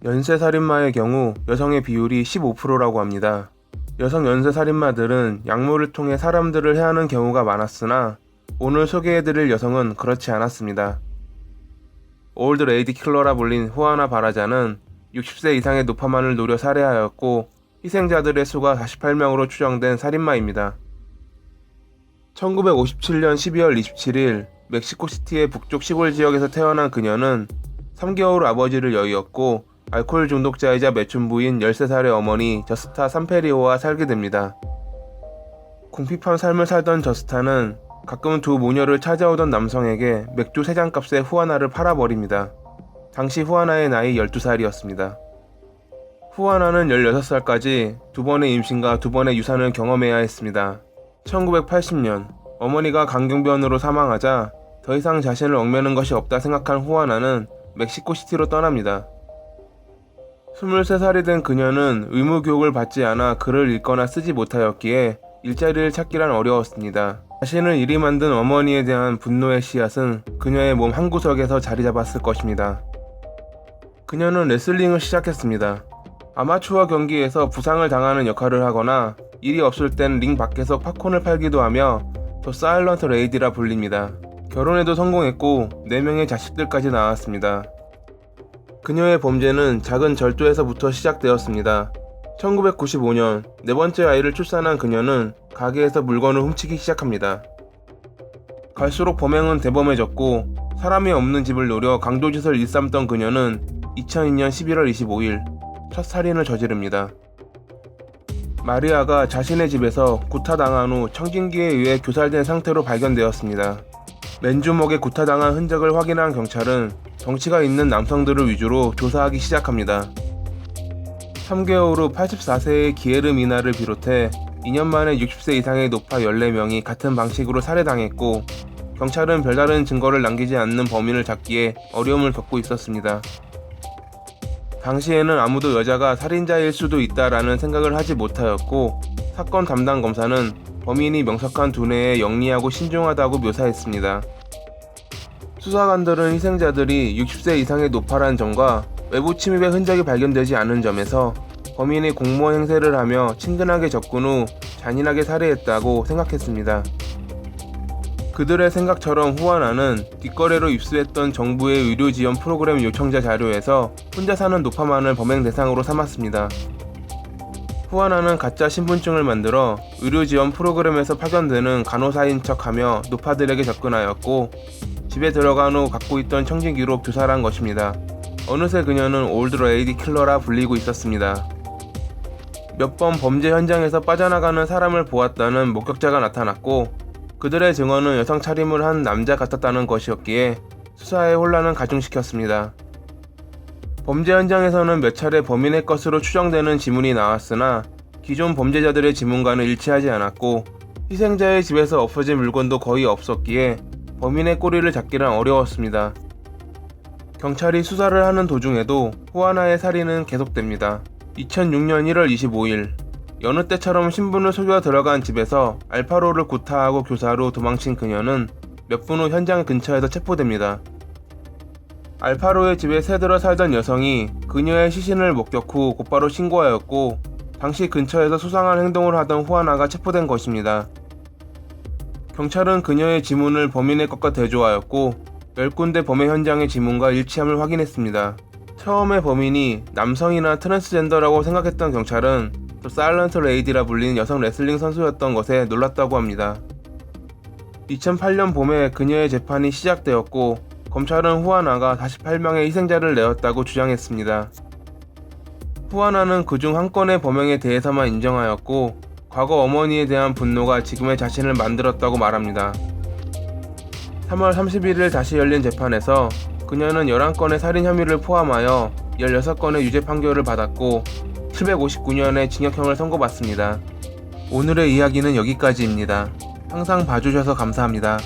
연쇄살인마의 경우 여성의 비율이 15%라고 합니다. 여성 연쇄살인마들은 약물을 통해 사람들을 해하는 경우가 많았으나 오늘 소개해드릴 여성은 그렇지 않았습니다. 올드 레이디 킬러라 불린 후아나 바라자는 60세 이상의 노파만을 노려 살해하였고 희생자들의 수가 48명으로 추정된 살인마입니다. 1957년 12월 27일 멕시코시티의 북쪽 시골 지역에서 태어난 그녀는 3개월 후 아버지를 여의었고 알코올 중독자이자 매춘부인 13살의 어머니 저스타 산페리오와 살게 됩니다. 궁핍한 삶을 살던 저스타는 가끔 두 모녀를 찾아오던 남성에게 맥주 3잔 값에 후아나를 팔아버립니다. 당시 후아나의 나이 12살이었습니다. 후아나는 16살까지 2번의 임신과 2번의 유산을 경험해야 했습니다. 1980년 어머니가 강경변으로 사망하자 더 이상 자신을 얽매는 것이 없다 생각한 후아나는 멕시코시티로 떠납니다. 23살이 된 그녀는 의무교육을 받지 않아 글을 읽거나 쓰지 못하였기에 일자리를 찾기란 어려웠습니다. 자신을 이리 만든 어머니에 대한 분노의 씨앗은 그녀의 몸 한구석에서 자리 잡았을 것입니다. 그녀는 레슬링을 시작했습니다. 아마추어 경기에서 부상을 당하는 역할을 하거나 일이 없을 땐 링 밖에서 팝콘을 팔기도 하며 더 사일런트 레이디라 불립니다. 결혼에도 성공했고 4명의 자식들까지 낳았습니다. 그녀의 범죄는 작은 절도에서부터 시작되었습니다. 1995년 4번째 아이를 출산한 그녀는 가게에서 물건을 훔치기 시작합니다. 갈수록 범행은 대범해졌고 사람이 없는 집을 노려 강도짓을 일삼던 그녀는 2002년 11월 25일 첫 살인을 저지릅니다. 마리아가 자신의 집에서 구타당한 후 청진기에 의해 교살된 상태로 발견되었습니다. 맨주먹에 구타당한 흔적을 확인한 경찰은 덩치가 있는 남성들을 위주로 조사하기 시작합니다. 3개월 후 84세의 기에르 미나를 비롯해 2년 만에 60세 이상의 노파 14명이 같은 방식으로 살해당했고 경찰은 별다른 증거를 남기지 않는 범인을 잡기에 어려움을 겪고 있었습니다. 당시에는 아무도 여자가 살인자일 수도 있다라는 생각을 하지 못하였고 사건 담당 검사는 범인이 명석한 두뇌에 영리하고 신중하다고 묘사했습니다. 수사관들은 희생자들이 60세 이상의 노파란 점과 외부 침입의 흔적이 발견되지 않은 점에서 범인이 공무원 행세를 하며 친근하게 접근 후 잔인하게 살해했다고 생각했습니다. 그들의 생각처럼 후아나는 뒷거래로 입수했던 정부의 의료지원 프로그램 요청자 자료에서 혼자 사는 노파만을 범행 대상으로 삼았습니다. 후아나는 가짜 신분증을 만들어 의료지원 프로그램에서 파견되는 간호사인 척하며 노파들에게 접근하였고 집에 들어간 후 갖고 있던 청진 기록 교살한 것입니다. 어느새 그녀는 올드 레이디 킬러라 불리고 있었습니다. 몇 번 범죄 현장에서 빠져나가는 사람을 보았다는 목격자가 나타났고 그들의 증언은 여성 차림을 한 남자 같았다는 것이었기에 수사의 혼란을 가중시켰습니다. 범죄 현장에서는 몇 차례 범인의 것으로 추정되는 지문이 나왔으나 기존 범죄자들의 지문과는 일치하지 않았고 희생자의 집에서 없어진 물건도 거의 없었기에 범인의 꼬리를 잡기란 어려웠습니다. 경찰이 수사를 하는 도중에도 후아나의 살인은 계속됩니다. 2006년 1월 25일 여느 때처럼 신분을 속여 들어간 집에서 알파로를 구타하고 교살 후 도망친 그녀는 몇 분 후 현장 근처에서 체포됩니다. 알파로의 집에 새들어 살던 여성이 그녀의 시신을 목격 후 곧바로 신고하였고 당시 근처에서 수상한 행동을 하던 후아나가 체포된 것입니다. 경찰은 그녀의 지문을 범인의 것과 대조하였고 10군데 범행 현장의 지문과 일치함을 확인했습니다. 처음에 범인이 남성이나 트랜스젠더라고 생각했던 경찰은 더 사일런트 레이디라 불리는 여성 레슬링 선수였던 것에 놀랐다고 합니다. 2008년 봄에 그녀의 재판이 시작되었고 검찰은 후아나가 48명의 희생자를 내었다고 주장했습니다. 후아나는 그중 한 건의 범행에 대해서만 인정하였고 과거 어머니에 대한 분노가 지금의 자신을 만들었다고 말합니다. 3월 31일 다시 열린 재판에서 그녀는 11건의 살인 혐의를 포함하여 16건의 유죄 판결을 받았고 759년의 징역형을 선고받습니다. 오늘의 이야기는 여기까지입니다. 항상 봐주셔서 감사합니다.